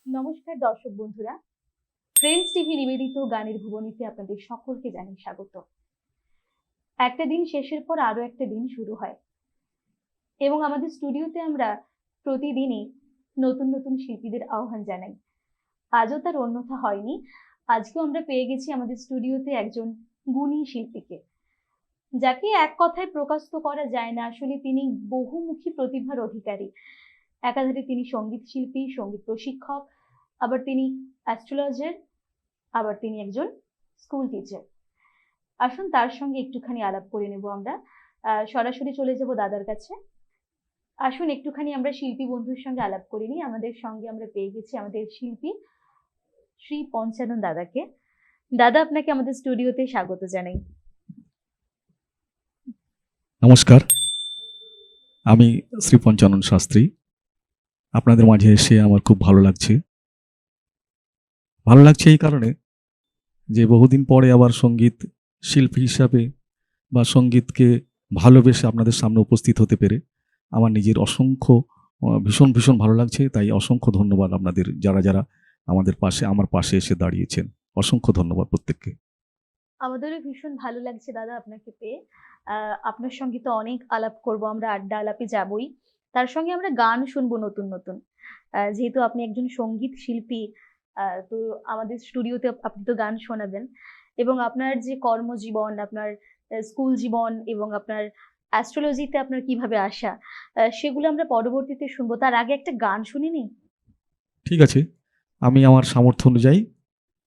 নমস্কার দর্শক বন্ধুরা, ফ্রেন্ডস টিভি নিবেদিত গানের ভুবনীতে আপনাদের সকলকে জানাই স্বাগত। একটা দিন শেষের পর আরো একটা দিন শুরু হয় এবং আমাদের স্টুডিওতে আমরা প্রতিদিনই নতুন নতুন শিল্পীদের আহ্বান জানাই। আজও তার অন্যথা হয়নি। আজকেও আমরা পেয়ে গেছি আমাদের স্টুডিওতে একজন গুণী শিল্পীকে, যাকে এক কথায় প্রকাশ তো করা যায় না। আসলে তিনি বহুমুখী প্রতিভার অধিকারী। একাধারে তিনি সঙ্গীত শিল্পী, সঙ্গীত প্রশিক্ষক, আবার তিনি অ্যাস্ট্রোলজার, আবার তিনি একজন স্কুল টিচার। আসুন তার সঙ্গে একটুখানি আলাপ করে নেব আমরা। সরাসরি চলে যাব দাদার কাছে। আসুন একটুখানি আমরা শিল্পী বন্ধুর সঙ্গে আলাপ করে নিই। আমাদের সঙ্গে আমরা পেয়ে গেছি আমাদের শিল্পী শ্রী পঞ্চানন দাদাকে। দাদা, আপনাকে আমাদের স্টুডিওতে স্বাগত জানাই। নমস্কার, আমি শ্রী পঞ্চানন শাস্ত্রী। আপনাদের মাঝে এসে আমার খুব ভালো লাগছে। এই কারণে যে বহুদিন পরে আবার সঙ্গীত শিল্পী হিসাবে বা সঙ্গীতকে ভালোবেসে আপনাদের সামনে উপস্থিত হতে পেরে আমার নিজের ভীষণ ভালো লাগছে। তাই অসংখ্য ধন্যবাদ আপনাদের, যারা আমার পাশে এসে দাঁড়িয়েছেন। অসংখ্য ধন্যবাদ প্রত্যেককে। আমাদেরও ভীষণ ভালো লাগছে দাদা আপনাকে পেয়ে। আপনার সঙ্গে তো অনেক আলাপ করব আমরা, আড্ডা আলাপে যাবই, তার সঙ্গে আমরা গান শুনবো নতুন নতুন। যেহেতু আপনি একজন সঙ্গীত শিল্পী, তো আমাদের স্টুডিওতে আপনি তো গান শোনাবেন, এবং আপনার যে কর্মজীবন, আপনার স্কুল জীবন এবং আপনার অ্যাস্ট্রোলজিতে আপনার কিভাবে আসা, সেগুলো আমরা পরবর্তীতে শুনবো। তার আগে একটা গান শুনিনি? ঠিক আছে, আমি আমার সামর্থ্য অনুযায়ী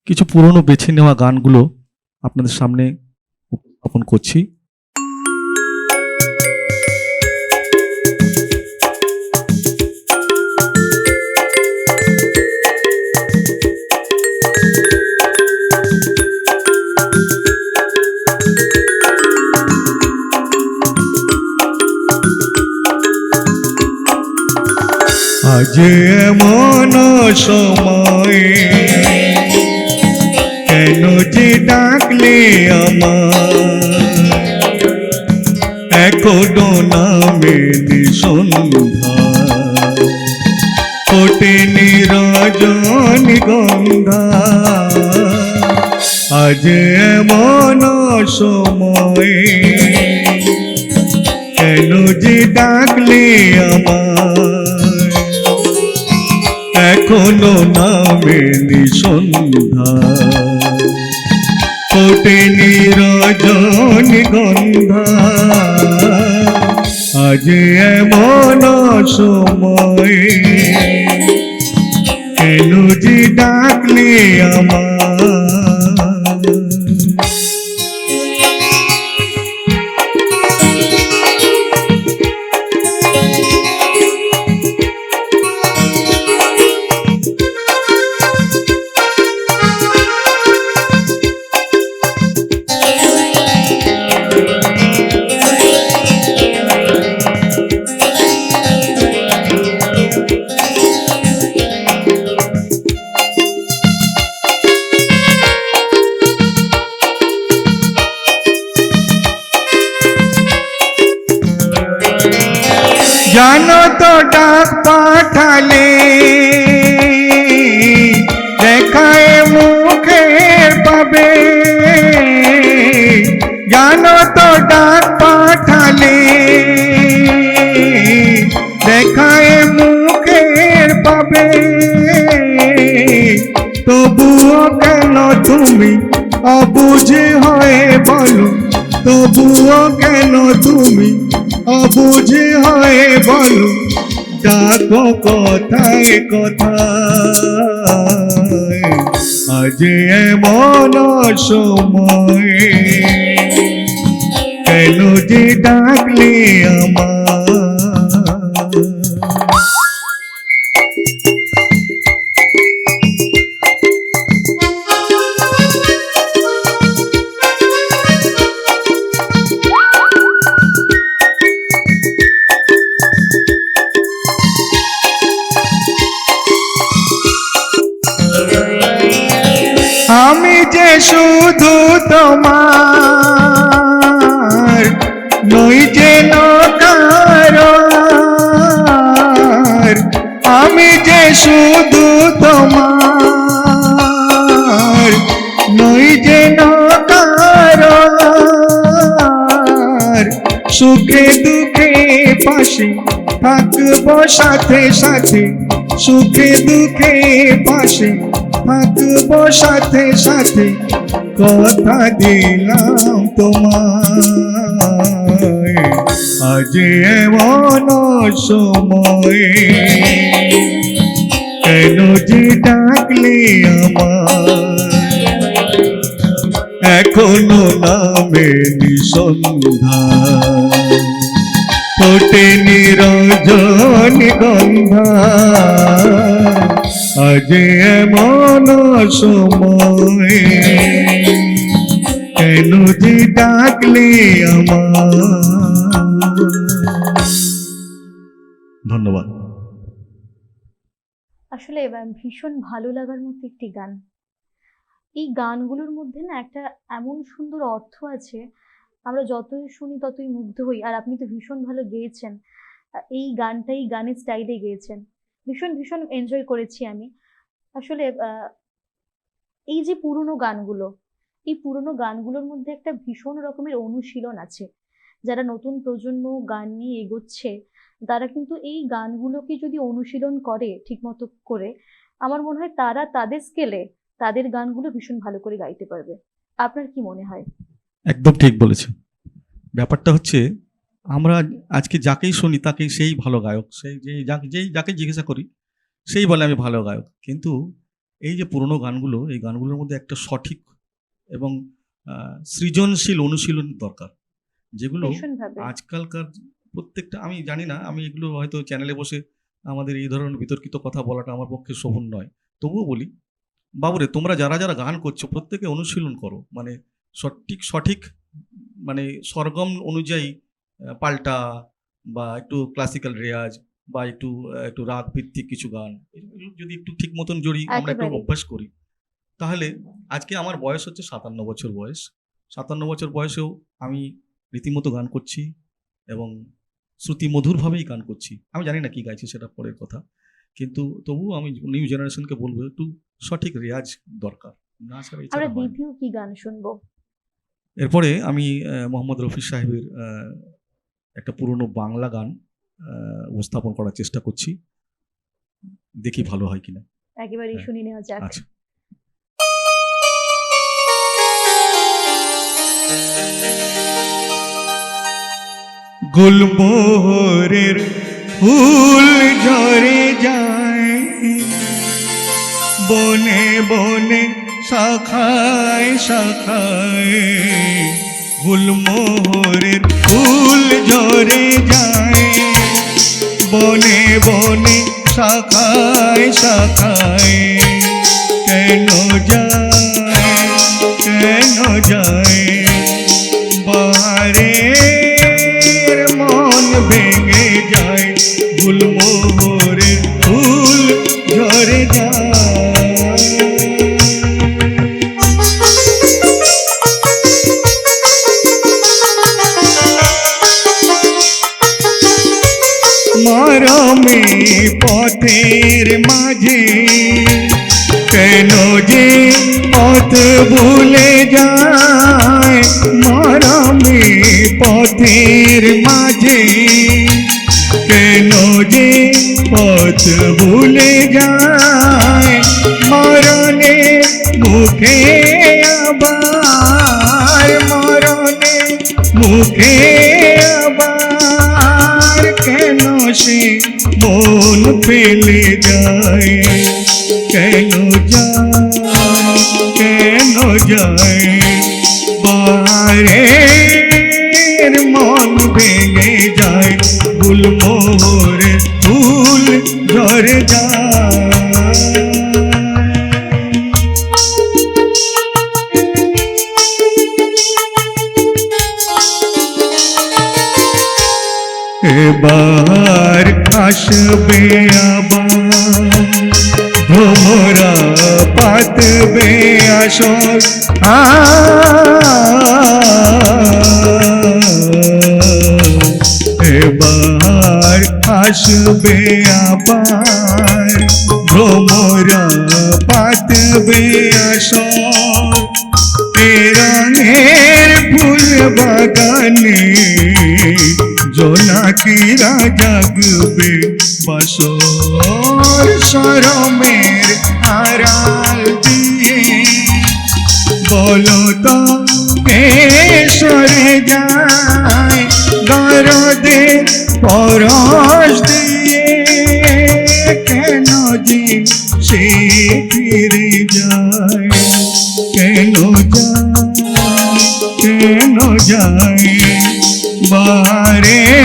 কিছু পুরনো বেছে নেওয়া গানগুলো আপনাদের সামনে উপস্থাপন করছি। আজ এমন সময় কেন যে ডাকলে আমার, এখনো নামেনি সন্ধ্যা, ফোটেনি রজনীগন্ধা। আজ এমন সময় কেন যে ডাকলে আমার, এখনো নামেনি সন্ধ্যা, ফোটেনি রজনীগন্ধা। আজ এমন সময় কেন যে ডাকলে আমার। জানো তো ডাক পাঠালে দেখায় মুখে পাবে, জানো তো ডাক পাঠালে দেখায় মুখের পাবে। তবুও কেন তুমি অবুঝে হয়ে বলো, তবুও কেন তুমি অবুঝে হয়ে বলো, ডাকো কথায় কথায়। আজ এমন সময় কেন যে ডাকলে আমার। আমি যে শুধু তোমার নই যেন কারো, আমি যে শুধু তোমার, নই যেন কারোর। সুখে দুঃখে পাশে থাকবো সাথে সাথে, সুখে দুঃখে পাশে থাকবো সাথে সাথে, কথা দিলাম তোমায়। আজ এমন সময় কেন যে ডাকলে আমার, এখনো নামে নিঃসন্ধ্যা, ফোটেনি রজনীগন্ধা। আজ এমন সময় কেন যে ডাকলে আমার। ধন্যবাদ। আসলে ভীষণ ভালো লাগার মতো একটি গান। এই গানগুলোর মধ্যে না একটা এমন সুন্দর অর্থ আছে, আমরা যতই শুনি ততই মুগ্ধ হই। আর আপনি তো ভীষণ ভালো গেয়েছেন, এই গানটাই গানের স্টাইলে গেয়েছেন, ভীষণ ভীষণ এনজয় করেছি আমি। আসলে এই যে পুরনো গানগুলো, এই পুরনো গানগুলোর মধ্যে একটা ভীষণ রকমের অনুশীলন আছে। যারা নতুন প্রজন্ম গান নিয়ে এগোচ্ছে তারা কিন্তু এই গানগুলোকে যদি অনুশীলন করে ঠিকমতো করে, আমার মনে হয় তারা তাদের স্কেলে তাদের গানগুলো ভীষণ ভালো করে গাইতে পারবে। আপনার কি মনে হয়? একদম ঠিক বলেছেন। ব্যাপারটা হচ্ছে আমরা আজকে যাকেই শুনি তাকেই সেই ভালো গায়ক, সেই যাকে জিজ্ঞাসা করি সেই বলে আমি ভালো গায়ক। কিন্তু এই যে পুরনো গানগুলো, এই গানগুলোর মধ্যে একটা সঠিক এবং সৃজনশীল অনুশীলন দরকার, যেগুলো ভীষণভাবে। আজকালকার প্রত্যেকটা, আমি জানি না, আমি এগুলো হয়তো চ্যানেলে বসে আমাদের এই ধরনের বিতর্কিত কথা বলাটা আমার পক্ষে শোভন নয়, তবুও বলি, বাবুরে তোমরা যারা যারা গান করছো প্রত্যেকে অনুশীলন করো, মানে সঠিক মানে স্বরগম অনুযায়ী পাল্টা বা একটু ক্লাসিক্যাল রেয়াজ বা একটু একটু রাগ ভিত্তিক কিছু গান, এগুলো যদি একটু ঠিক মতন আমরা একটু একেবারে। অভ্যাস করি, তাহলে আজকে আমার বয়স হচ্ছে 57 বছর বয়স। 57 বছর বয়সেও আমি রীতিমতো গান করছি এবং শ্রুতিমধুরভাবেই গান করছি। আমি জানি না কি গাইছি সেটা পরের কথা, কিন্তু তবুও আমি নিউ জেনারেশনকে বলবো একটু সঠিক রেয়াজ দরকার, না ছাড়া আমরা এছাড়া হয় না। দ্বিতীয় কি গান শুনবো? এরপরে আমি মোহাম্মদ রফি সাহেবের একটা পুরনো বাংলা গান উপস্থাপন করার চেষ্টা করছি, দেখি ভালো হয় কিনা। একেবারেই হ্যাঁ। শুনে নেওয়া যাক। আচ্ছা। গুলমোহরের ফুল ঝরে যায়, বনে বনে শাখায় শাখায়। গুলমোহরের ফুল ঝরে যায়, বনে বনে শাখায় শাখায়। কেন যায়, কেন যায় বারে মন ভেঙে যায়, গুলমোহরের ফুল ঝরে যায়। মরমে পথের মাঝে কেন যে পথ ভুলে যায়, মরমে পথের মাঝে কেন যে পথ ভুলে যায়। মরণে মুখে আবার, মরণে মুখে আবার কেন সে মন ফেলে যায়। কেন যায়, কেন যায় বারে মন ভেঙে যায়, গুলমোহরের ফুল ঝরে যায়। এবার আসবে আবার ভোমরা পাতবে আসর, এবার আসবে আবার ভ্রমরা পাতবে আসর এ রঙের ফুল বাগানে জোনাকিরা জাগবে বাসর শরমের আড়াল দিয়ে বলো তো কে সরে যায় গরদে পরশ দিয়ে কেন যে সে ফিরে যায় কেন যায় কেন যায় বারের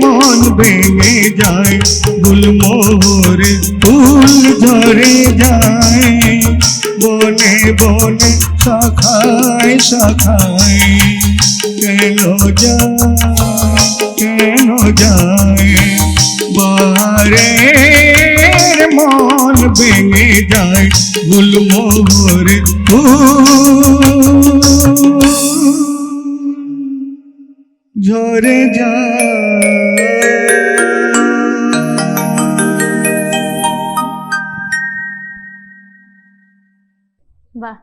মন ভেঙে যায় গুলমোহর ফুল ঝরে যায় বনে বনে শাখায় শাখায় কেন যায় কেন যায় বারের মন ভেঙে যায় গুলমোহর ফুল ঝরে যায়। বাহ,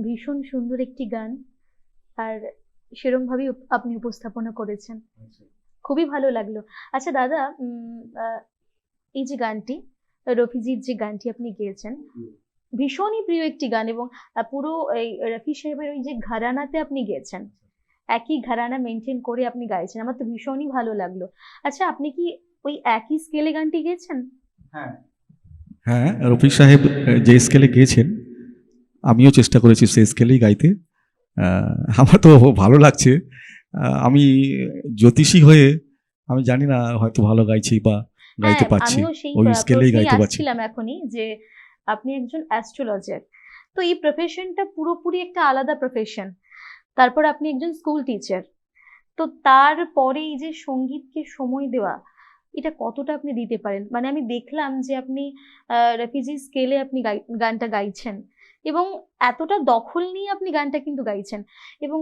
ভীষণ সুন্দর একটি গান, আর সেরকম ভাবেই আপনি উপস্থাপনা করেছেন, খুবই ভালো লাগলো। আচ্ছা দাদা, এই যে গানটি, রফিজির যে গানটি আপনি গেয়েছেন, ভীষণই প্রিয় একটি গান, এবং পুরো এই রফি সাহেবের ওই যে ঘরানাতে আপনি গেয়েছেন, একই ঘরানা মেনটেন করে আপনি গাইছেন, আমার তো ভীষণই ভালো লাগলো। আচ্ছা, আপনি কি ওই একই স্কেলে গানটি গেয়েছেন? হ্যাঁ, রফি সাহেব যে স্কেলে গেয়েছেন আমিও চেষ্টা করেছি সেই স্কেলেই গাইতে। আমার তো ভালো লাগছে। আমি জ্যোতিষী হয়ে আমি জানি না হয়তো ভালো গাইছি বা গাইতে পারছি, আমিও সেই ওই স্কেলেই প্রশ্নেই গাইতে পারছি। আসছিলাম এখনই, যে আপনি একজন অ্যাস্ট্রোলজার, তো এই প্রফেশনটা পুরোপুরি একটা আলাদা প্রফেশন। তারপর আপনি একজন স্কুল টিচার, তো তারপরে এই যে সঙ্গীতকে সময় দেওয়া, এটা কতটা আপনি দিতে পারেন? মানে আমি দেখলাম যে আপনি রেফিজি স্কেলে আপনি গানটা গাইছেন, এবং এতটা দখল নিয়ে আপনি গানটা কিন্তু গাইছেন, এবং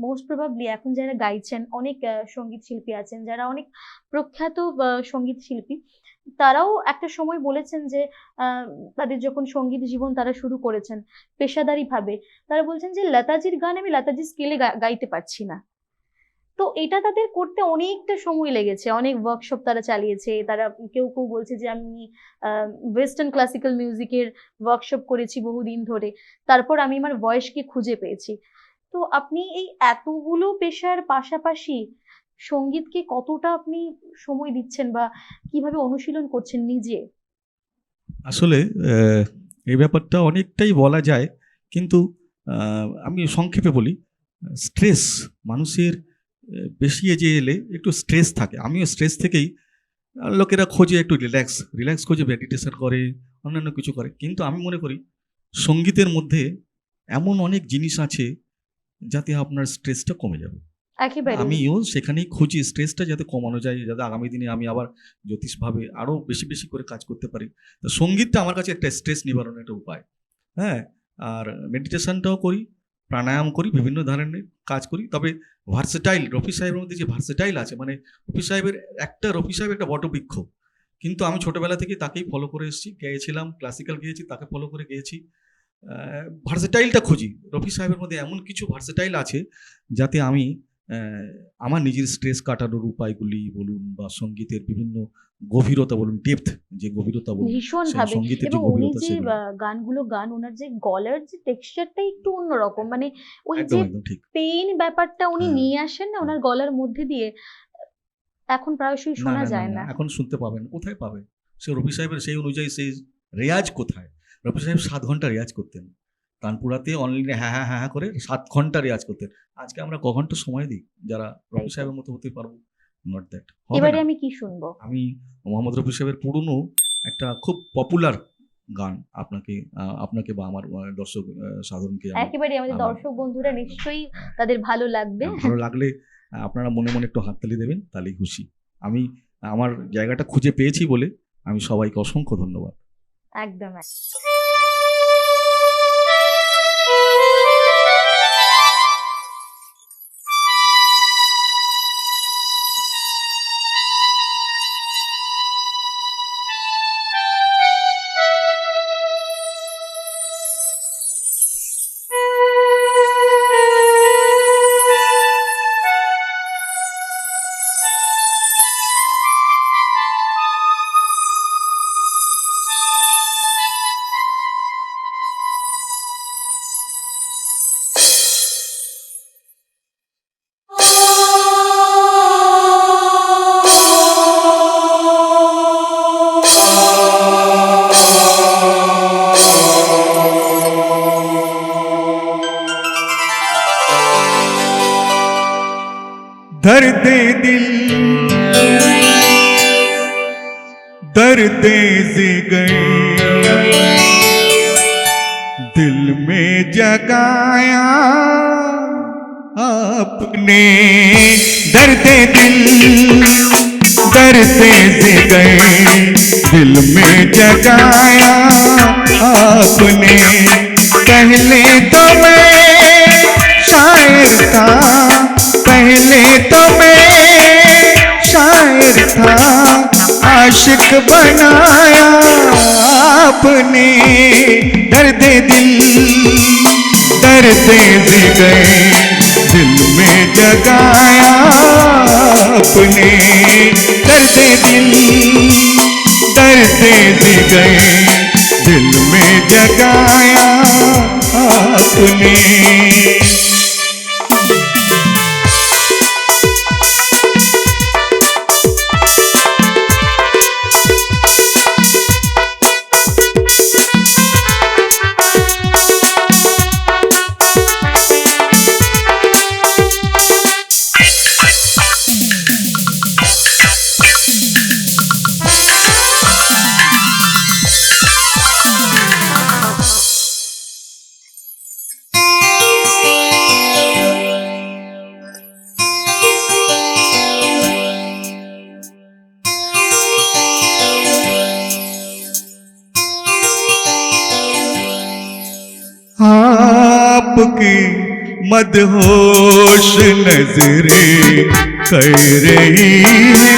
মোস্ট প্রবাবলি এখন যারা গাইছেন, অনেক সঙ্গীত শিল্পী আছেন যারা অনেক প্রখ্যাত সঙ্গীত শিল্পী, তারাও একটা সময় বলেছেন যে তাদের যখন সঙ্গীত জীবন তারা শুরু করেছেন পেশাদারি ভাবে, তারা বলছেন যে লতাজির গান আমি লতাজির স্কেলে গাইতে পারছি না। তো এটা তাদের করতে অনেকটা সময় লেগেছে, অনেক ওয়ার্কশপ তারা চালিয়েছে, তারা কেউ কেউ বলছে যে আমি ওয়েস্টার্ন ক্লাসিক্যাল মিউজিকের ওয়ার্কশপ করেছি বহুদিন ধরে, তারপর আমি আমার ভয়েসকে খুঁজে পেয়েছি। তো আপনি এই এতগুলো পেশার পাশাপাশি সঙ্গীতকে কতটা আপনি সময় দিচ্ছেন, বা কিভাবে অনুশীলন করছেন নিজে? আসলে এই ব্যাপারটা অনেকটাই বলা যায়, কিন্তু আমি সংক্ষেপে বলি। স্ট্রেস মানুষের বেশি এজে এলে একটু স্ট্রেস থাকে, আমিও স্ট্রেস থেকেই লোকেরা খোঁজে একটু রিল্যাক্স রিল্যাক্স খোঁজে, মেডিটেশন করে, অন্যান্য কিছু করে, কিন্তু আমি মনে করি সঙ্গীতের মধ্যে এমন অনেক জিনিস আছে যাতে আপনার স্ট্রেসটা কমে যাবে। একেবারে। আমিও সেখানেই খুঁজি স্ট্রেসটা যাতে কমানো যায়, যাতে আগামী দিনে আমি আবার জ্যোতিষভাবে আরও বেশি বেশি করে কাজ করতে পারি। তো সঙ্গীতটা আমার কাছে একটা স্ট্রেস নিবারণের একটা উপায়। হ্যাঁ, আর মেডিটেশনটাও করি, প্রাণায়াম করি, বিভিন্ন ধরনের কাজ করি। তবে ভার্সেটাইল, রফি সাহেবের মধ্যে যে ভার্সেটাইল আছে, মানে রফি সাহেব একটা বটবৃক্ষ, কিন্তু আমি ছোটবেলা থেকে তাকেই ফলো করে এসেছি, গেয়েছিলাম, ক্লাসিক্যাল গেয়েছি, তাকে ফলো করে গেয়েছি। ভার্সেটাইলটা খুঁজি, রফি সাহেবের মধ্যে এমন কিছু ভার্সেটাইল আছে যাতে আমি আমার নিজের স্ট্রেস কাটানোর উপায়গুলি বলুন, বা সঙ্গীতের বিভিন্ন গভীরতা বলুন, ডেপথ যে গভীরতা বলুন, ভীষণ সেই ভাবে, সঙ্গীতের যে এবং উনি গভীরতা যে সেগুলো গানগুলো গান, ওনার যে গলার যে টেক্সচারটা একটু অন্যরকম, মানে ওই একদম যে একদম ঠিক। পেইন ব্যাপারটা উনি হ্যাঁ, নিয়ে আসেন না হ্যাঁ। ওনার গলার মধ্যে দিয়ে, এখন প্রায়শই না শোনা না না যায় না, না। এখন শুনতে পাবেন, কোথায় পাবেন? সে রফি সাহেবের সেই অনুযায়ী সেই রেয়াজ কোথায়? রফি সাহেব ৭ ঘন্টা রেয়াজ করতেন, তানপুরাতে অনলি হ্যাঁ হ্যাঁ হ্যাঁ হ্যাঁ করে ৭ ঘন্টা রেয়াজ করতেন। আজকে আমরা ক ঘন্টা সময় দিই যারা রফি সাহেবের মতো হতে পারবো? নট দ্যাট, হবে এবারে না। আমি কি শুনবো? আমি মোহাম্মদ রফি সাহেবের পুরনো একটা খুব পপুলার গান আপনাকে আপনাকে বা আমার দর্শক সাধারণকে আমি একেবারে আমাদের আমার দর্শক বন্ধুরা একদম, নিশ্চয়ই হ্যাঁ, তাদের ভালো লাগবে। ভালো লাগলে আপনারা মনে মনে একটু হাততালি দেবেন, তাহলেই খুশি। আমি আমার জায়গাটা খুঁজে পেয়েছি বলে আমি সবাইকে অসংখ্য ধন্যবাদ। একদম। दर्द दिल दर्द जिगर दिल में जगाया आपने। दर्द दिल दर्द जिगर दिल में जगाया आपने। पहले तो मैं शायर था, पहले तो मैं शायर था, आशिक बनाया आपने। दर्द दिल दर्द जिगर दिल में जगाया आपने। दर्द दिल दर्द जिगर दिल में जगाया आपने। आपकी मदहोश नजरें कर रही है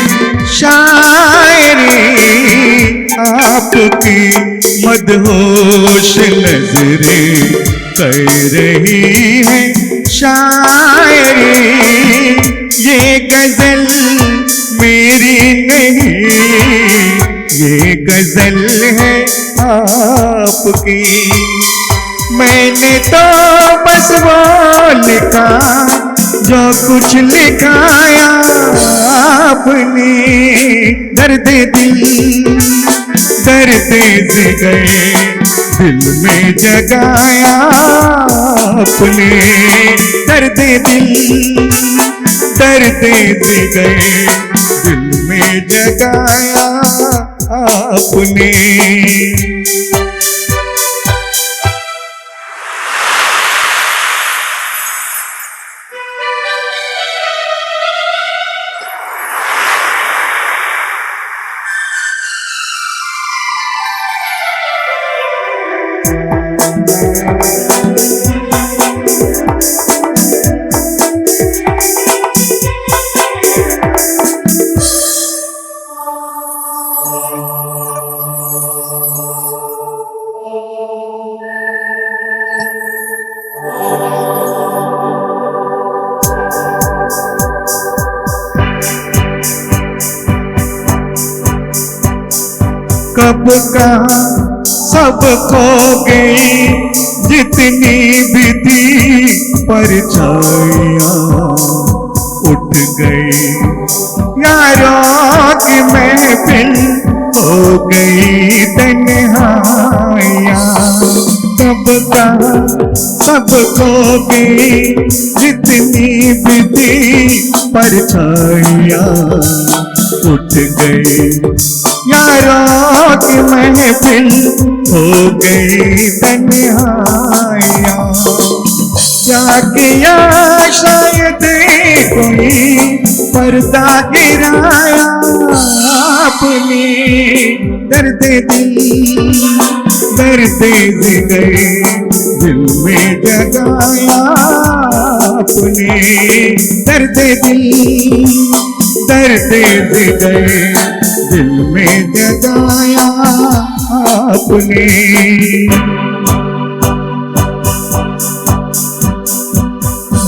शायरी। आपकी मदहोश नजरें कर रही है शायरी। ये गजल मेरी नहीं, ये गजल है आपकी। मैंने तो बस वो लिखा जो कुछ लिखाया आपने। दर्द दिल दर्द जिगर दिल में जगाया आपने। दर्द दिल दर्द जिगर दिल में जगाया आपने। कब का सब खो गई जितनी भी थी परछाइयां उठ गई। यारों की महफिल हो गई तन्हाइयां। कब का सब खो गई जितनी भी थी परछाइयां उठ गई। यारों की महफिल हो गई तन्हाइयां। क्या किया शायद कोई पर्दा गिराया आपने। दर्द दिल दर्द जिगर दिल में जगाया आपने। दर्द दिल दर्द जिगर दिल में जगाया आपने।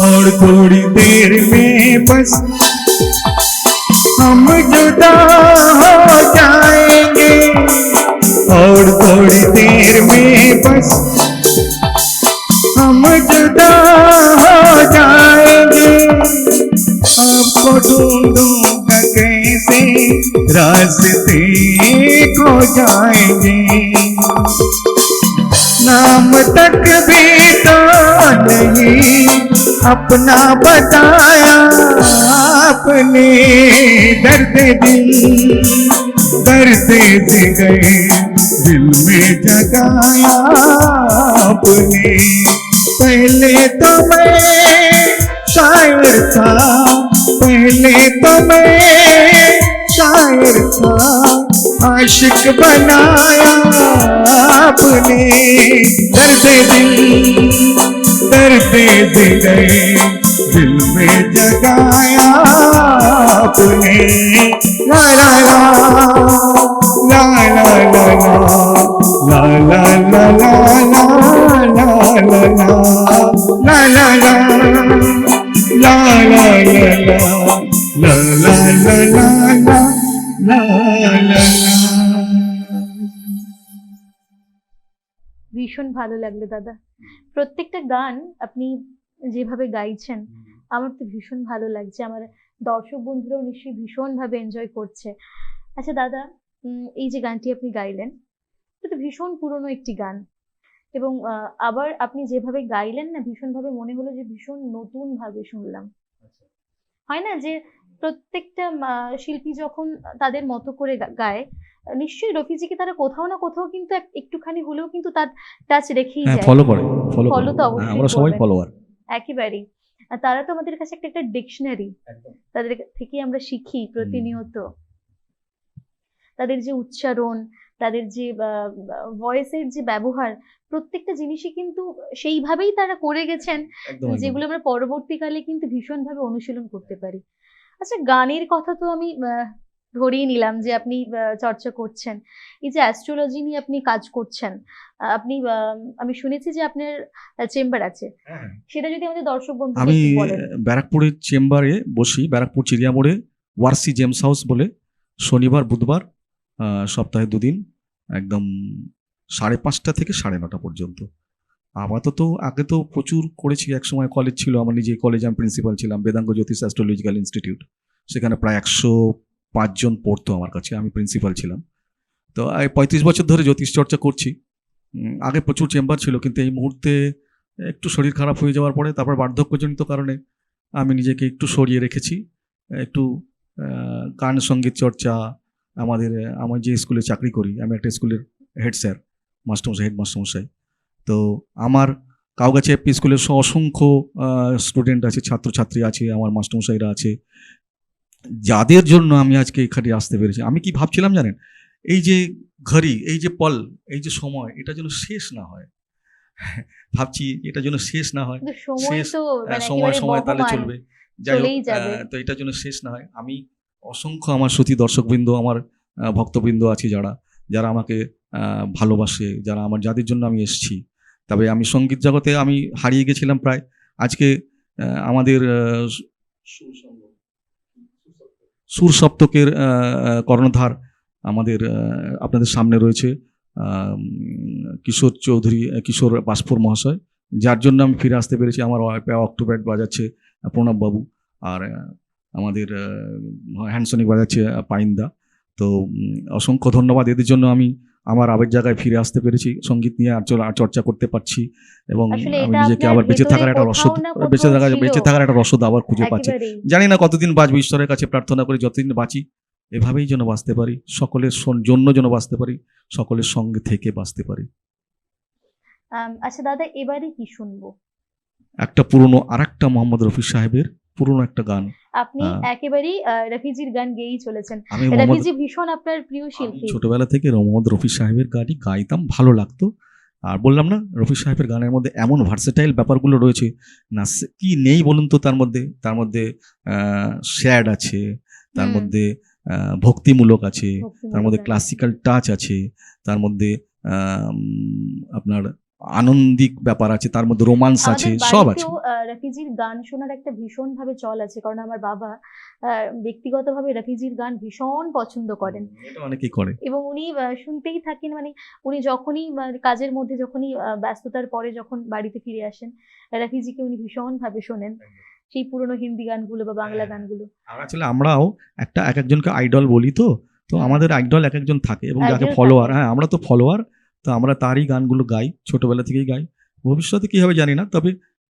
और थोड़ी देर में बस हम जुदा हो जाएंगे। और थोड़ी देर में बस हम जुदा हो जाएंगे। आपको ढूंढूंगा कैसे रास्ते खो जाएंगे। नाम तक भी तो नहीं अपना बताया आपने दर्द दे गए दिल में जगाया आपने। पहले तो मैं शायर था, पहले तो मैं शायर था, आशिक बनाया आपने। दर्द दे गए दिल में जगाया आपने। ला ला ला ला ला ला ला ला ला ला ला ला ला ला ला ला ला ला ला। ভীষণ ভালো লাগলো দাদা, প্রত্যেকটা গান আপনি যেভাবে গাইছেন আমার তো ভীষণ ভালো লাগছে, আমার দর্শক বন্ধুরাও নিশ্চয়ই ভীষণ ভাবে এনজয় করছে। আচ্ছা দাদা, এই যে গানটি আপনি গাইলেন এটা তো ভীষণ পুরনো একটি গান, এবং আবার আপনি যেভাবে গাইলেন না ভীষণভাবে মনে হলো যে ভীষণ নতুন ভাবে শুনলাম। হয় না যে প্রত্যেকটা শিল্পী যখন তাদের মতো করে গায়, নিশ্চয়ই রফিজিকে তারা কোথাও না কোথাও কিন্তু একটুখানি হলেও কিন্তু তার টাচ রেখেই যায়। ফলো করে, ফলো তো অবশ্যই আমরা সবাই করবেন। ফলোয়ার। একেবারেই। আর তারা তো আমাদের কাছে একটা ডিকশনারি, তাদের থেকে আমরা শিখি প্রতিনিয়ত। তাদের যে উচ্চারণ, তাদের যে ভয়েসের যে ব্যবহার, প্রত্যেকটা জিনিসই কিন্তু সেইভাবেই তারা করে গেছেন, যেগুলো আমরা পরবর্তীকালে কিন্তু ভীষণভাবে অনুশীলন করতে পারি। আচ্ছা, গানের কথা তো আমি ধরেই নিলাম যে আপনি চর্চা করছেন, এই যে অ্যাস্ট্রোলজি নিয়ে আপনি কাজ করছেন, আপনি আমি শুনেছি যে আপনার চেম্বার আছে, সেটা যদি আমাদের দর্শক বন্ধু আমি বলেন। ব্যারাকপুরের চেম্বারে বসি, ব্যারাকপুর চিড়িয়া মোড়ে ওয়ার্সি জেমস হাউস বলে, শনিবার বুধবার সপ্তাহে 2 দিন, একদম 5:30 থেকে 9:30 পর্যন্ত। আপাতত আগে তো প্রচুর করেছি, এক সময় কলেজ ছিল আমার, নিজে কলেজে আমি প্রিন্সিপাল ছিলাম, বেদাঙ্গ জ্যোতিষ অ্যাস্ট্রোলজিক্যাল ইনস্টিটিউট, সেখানে প্রায় 105 জন পড়তো আমার কাছে, আমি প্রিন্সিপাল ছিলাম। তো 35 বছর ধরে জ্যোতিষ চর্চা করছি। আগে প্রচুর চেম্বার ছিল, কিন্তু এই মুহূর্তে একটু শরীর খারাপ হয়ে যাওয়ার পরে, তারপর বার্ধক্যজনিত কারণে আমি নিজেকে একটু সরিয়ে রেখেছি। একটু গান সঙ্গীত চর্চা, আমার যে স্কুলে চাকরি করি, আমি একটা স্কুলের হেড স্যার, মাস্টারমশাই, হেড মাস্টারমশাই। তো আমার কাউগাছি এপি স্কুলের অসংখ্য স্টুডেন্ট আছে, ছাত্রছাত্রী আছে, আমার মাস্টারমশাইরা আছে, যাদের জন্য আমি আজকে এখানে আসতে পেরেছি। আমি কি ভাবছিলাম জানেন, এই যে ঘড়ি, এই যে পল, এই যে সময়, এটা যেন শেষ না হয়। ভাবছি এটা যেন শেষ না হয়, শেষ সময় তাহলে চলবে, যাই হোক, তো এটা যেন শেষ না হয়। আমি অসংখ্য আমার শ্রুতি দর্শকবৃন্দ, আমার ভক্তবৃন্দ আছে যারা আমাকে ভালোবাসে, যাদের জন্য আমি এসেছি। তবে আমি সঙ্গীত জগতে আমি হারিয়ে গেছিলাম প্রায়। আজকে আমাদের সুর সপ্তকের কর্ণধার আমাদের আপনাদের সামনে রয়েছে কিশোর বাসপুর মহাশয়, যার জন্য আমি ফিরে আসতে পেরেছি। আমার অক্টোবর বাজাচ্ছে প্রণব বাবু, আর আমাদের হ্যান্ডসনিক বাজাচ্ছে পাইন্দা। তো অসংখ্য ধন্যবাদ, এদের জন্য আমি আমার আবেগ জায়গায় ফিরে আসতে পেরেছি, সঙ্গীত নিয়ে আর চর্চা করতে পারছি, এবং আমি নিজেকে আবার বেঁচে থাকার একটা রসদ আবার খুঁজে পাচ্ছি। জানি না কতদিন বাঁচবো, ঈশ্বরের কাছে প্রার্থনা করি যতদিন বাঁচি এভাবেই যেন বাঁচতে পারি, সকলের জন্য যেন বাঁচতে পারি, সকলের সঙ্গে থেকে বাঁচতে পারি। আচ্ছা দাদা, এবারে কি শুনবো? একটা পুরনো আরেকটা মোহাম্মদ রফি সাহেবের পুরনো একটা গান। আপনি একেবারেই রফিজির গান গেয়েই চলেছেন। রফিজি ভীষণ আপনার প্রিয় শিল্পী। ছোটবেলা থেকে মোহাম্মদ রফি সাহেবের গানই গাইতাম, ভালো লাগতো। আর বললাম না, রফি সাহেবের গানের মধ্যে এমন ভার্সেটাইল ব্যাপারগুলো রয়েছে না, কি নেই বলুন তো। তার মধ্যে শ্যাড আছে, তার মধ্যে ভক্তিমূলক আছে, তার মধ্যে ক্লাসিক্যাল টাচ আছে, তার মধ্যে আপনার আনন্দিক ব্যাপার আছে, তার মধ্যে রোমান্স আছে, সব আছে। রফিজির গান শোনার একটা ভীষণ ভাবে চল আছে, কারণ আমার বাবা ব্যক্তিগতভাবে রফিজির গান ভীষণ পছন্দ করেন, এটা অনেকেই করে, এবং উনি শুনতেই থাকেন। মানে উনি যখনই কাজের মধ্যে, যখনই ব্যস্ততার পরে যখন বাড়িতে ফিরে আসেন, রফিজিকে উনি ভীষণ ভাবে শোনেন, সেই পুরনো হিন্দি গানগুলো বা বাংলা গানগুলো। আসলে আমরাও এক একজনকে আইডল বলি, তো আমাদের আইডল এক একজন থাকে, এবং যাকে ফলোয়ার, হ্যাঁ আমরা তো ফলোয়ার, তো আমরা তারই গানগুলো গাই, ছোটবেলা থেকেই গাই। ভবিষ্যতে কি হবে জানি না, তবে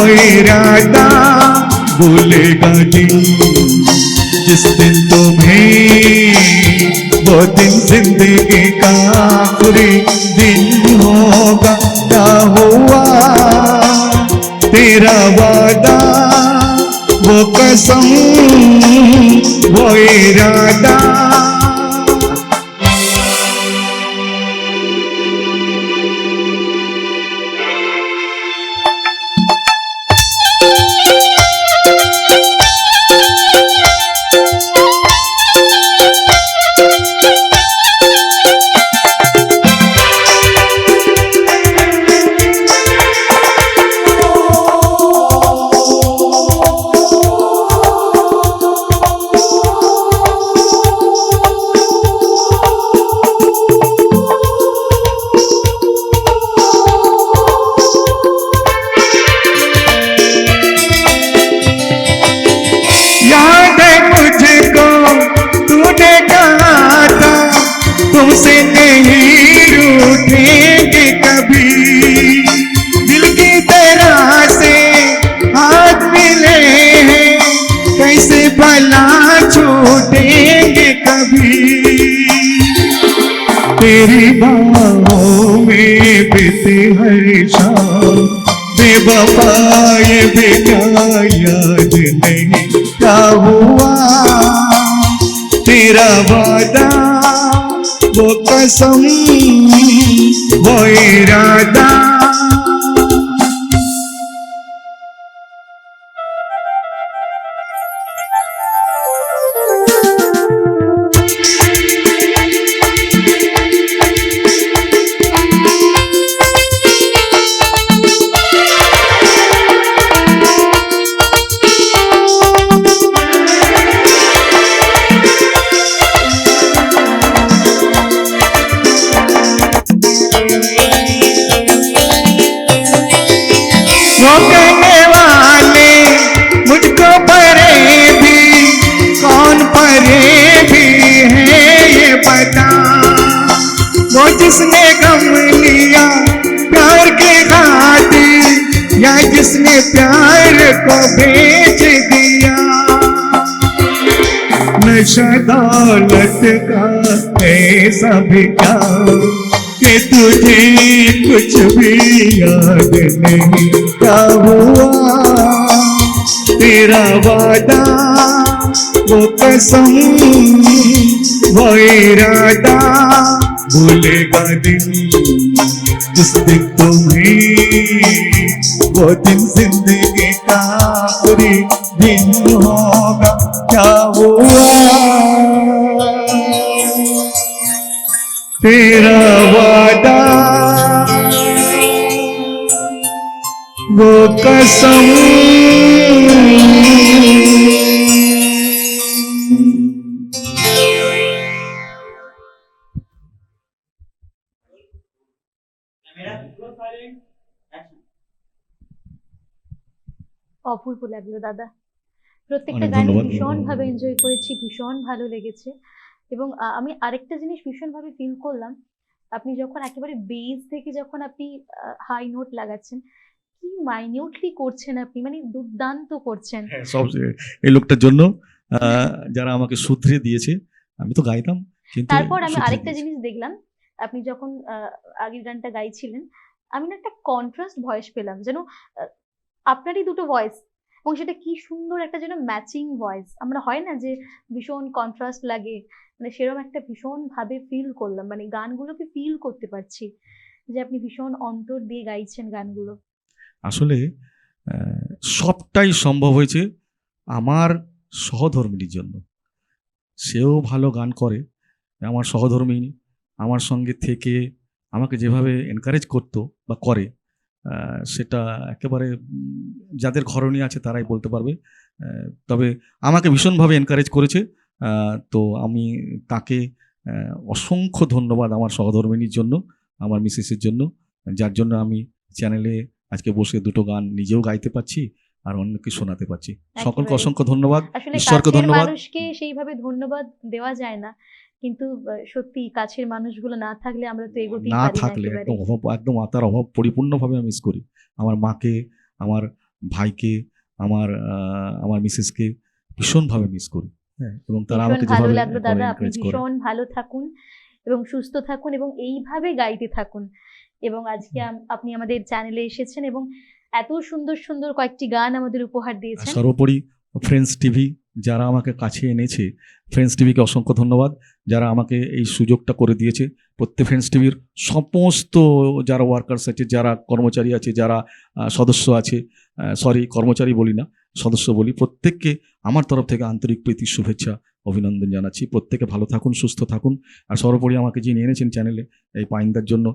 वो इरादा भूलेगा दिन जिस दिन तुम्हें, वो दिन जिंदगी का आखिरी दिन होगा। क्या हुआ तेरा वादा, वो कसम, वो इरादा। याद है मुझको तूने कहा था तुमसे नहीं रूठेंगे कभी, दिल की तरह से हाथ मिले हैं कैसे भला छूटेंगे कभी। तेरी बाहों में बीते हर शाम बेवफा ये भी क्या याद नहीं क्या हुआ तेरा वादा, वो कसम, वो इरादा। वो कहने वाले मुझको परे भी, कौन परे भी है ये बता। वो जिसने गम लिया प्यार के खातिर, या जिसने प्यार को बेच दिया। नशा दौलत का ऐसा भी क्या कि तुझे कुछ भी याद नहीं क्या हुआ तेरा वादा, वो कसम, वो इरादा। भूलेगा दिन जिस दिन तुम्हें, वो दिन जिंदगी का आखिरी दिन होगा। क्या हुआ तेरा वादा, वो कसम। অপূর্ব লাগলো দাদা, প্রত্যেকটা অনেক গানই ধন্যবাদ। ভীষণ ভাবে এনজয় করেছি, ভীষণ ভালো লেগেছে। এবং আমি আরেকটা জিনিস ভীষণ ভাবে ফিল করলাম, আপনি যখন একেবারে বেস থেকে যখন আপনি হাই নোট লাগাচ্ছেন, কি মাইনিউটলি করছেন আপনি, মানে দুর্দান্ত করছেন। হ্যাঁ, সব এই লোকটার জন্য যারা আমাকে শুধরে দিয়েছে। আমি তো গাইতাম কিন্তু তারপর আমি শুধরে আরেকটা দিয়েছে। জিনিস দেখলাম, আপনি যখন আগের গানটা গাইছিলেন, আমি না একটা কন্ট্রাস্ট ভয়েস পেলাম, যেন আপনারই দুটো ভয়েস, এবং সেটা কি সুন্দর একটা যেন ম্যাচিং ভয়েস। আমরা হয় না যে ভীষণ কন্ট্রাস্ট লাগে, মানে সেরকম একটা ভীষণ ভাবে ফিল করলাম, মানে গানগুলোকে ফিল করতে পারছি যে আপনি ভীষণ অন্তর দিয়ে গাইছেন গানগুলো। আসলে সবটাই সম্ভব হয়েছে আমার সহধর্মিনীর জন্য। সেও ভালো গান করে, আমার সহধর্মিনী আমার সঙ্গে থেকে আমাকে যেভাবে এনকারেজ করতো বা করে, সেটা একেবারে যাদের ঘরণী আছে তারাই বলতে পারবে। তবে আমাকে ভীষণভাবে এনকারেজ করেছে। তো আমি তাকে অসংখ্য ধন্যবাদ আমার সহধর্মিনীর জন্য, আমার মিসেসের জন্য, যার জন্য আমি চ্যানেলে আজকে বসে দুটো গান নিজেও গাইতে পারছি আর অন্যকে শোনাতে পারছি। সকলকে একেবারে। অসংখ্য ধন্যবাদ, আসলে ঈশ্বরকে কাছের ধন্যবাদ। মানুষকে সেইভাবে ধন্যবাদ দেওয়া যায় না, কিন্তু সত্যি কাছের মানুষগুলো না থাকলে আমরা তো এগোতেই না পারি না থাকলে একেবারে। একদম অভাব, একদম তার অভাব পরিপূর্ণভাবে আমি মিস করি। আমার মাকে, আমার ভাইকে, আমার মিসেসকে ভীষণভাবে মিস করি। হ্যাঁ, এবং তারা আমাকে ভীষণ ভালো যেভাবে লাগলো দাদা, আপনি এনকারেজ করে। ভীষণ ভালো থাকুন এবং সুস্থ থাকুন এবং এইভাবে গাইতে থাকুন। এবং আজকে আপনি আমাদের চ্যানেলে এসেছেন এবং এত সুন্দর সুন্দর কয়েকটি গান আমাদের উপহার আর দিয়েছেন। সর্বোপরি ফ্রেন্ডস টিভি যারা আমাকে কাছে এনেছে, ফ্রেন্ডস টিভিকে অসংখ্য ধন্যবাদ। যারা আমাকে এই সুযোগটা করে দিয়েছে, প্রত্যেক ফ্রেন্ডস টিভির সমস্ত যারা ওয়ার্কার্স আছে, যারা কর্মচারী আছে, যারা সদস্য আছে, কর্মচারী বলি না, সদস্য বলি, প্রত্যেককে আমার তরফ থেকে আন্তরিক প্রীতি, শুভেচ্ছা, অভিনন্দন জানাচ্ছি। প্রত্যেকে ভালো থাকুন, সুস্থ থাকুন। আর সর্বোপরি আমাকে যিনি এনেছেন চ্যানেলে, এই পাইন্দার জন্য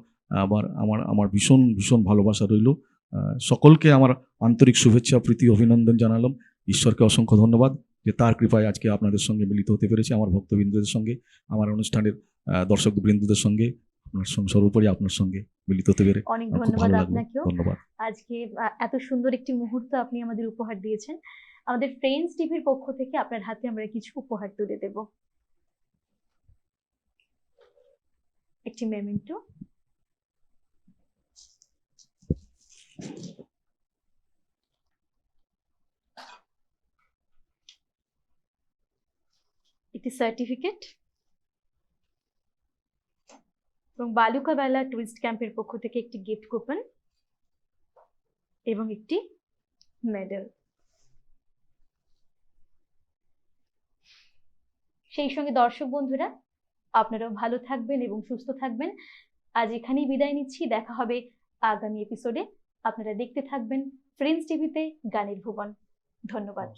আবার আমার ভীষণ ভীষণ ভালোবাসা রইল। সকলকে আমার আন্তরিক শুভেচ্ছা, প্রীতি, অভিনন্দন জানালাম। ঈশ্বরকে অসংখ্য ধন্যবাদ যে তার কৃপায় আজকে আপনাদের সঙ্গে মিলিত হতে পেরেছি, আমার ভক্তবৃন্দদের সঙ্গে, আমার অনুষ্ঠানের দর্শক বৃন্দদের সঙ্গে, আপনার সঙ্গে, সর্বোপরি আপনার সঙ্গে মিলিত হতে পেরে অনেক আমার খুব ধন্যবাদ ভালো লাগলো। আপনাকেও। ধন্যবাদ। আজকে এত সুন্দর একটি মুহূর্ত আপনি আমাদের উপহার দিয়েছেন। আমাদের ফ্রেন্ডস টিভির পক্ষ থেকে আপনার হাতে আমরা কিছু উপহার তুলে দেব। একটি মেমেন্টো। একটি সার্টিফিকেট এবং বালুকাবেলা টুরিস্ট ক্যাম্পের পক্ষ থেকে একটি গিফট কুপন এবং একটি মেডেল। সেই সঙ্গে দর্শক বন্ধুরা, আপনারাও ভালো থাকবেন এবং সুস্থ থাকবেন। আজ এখানেই বিদায় নিচ্ছি, দেখা হবে আগামী এপিসোডে। আপনারা দেখতে থাকবেন ফ্রেন্ডস টিভিতে গানের ভুবন। ধন্যবাদ।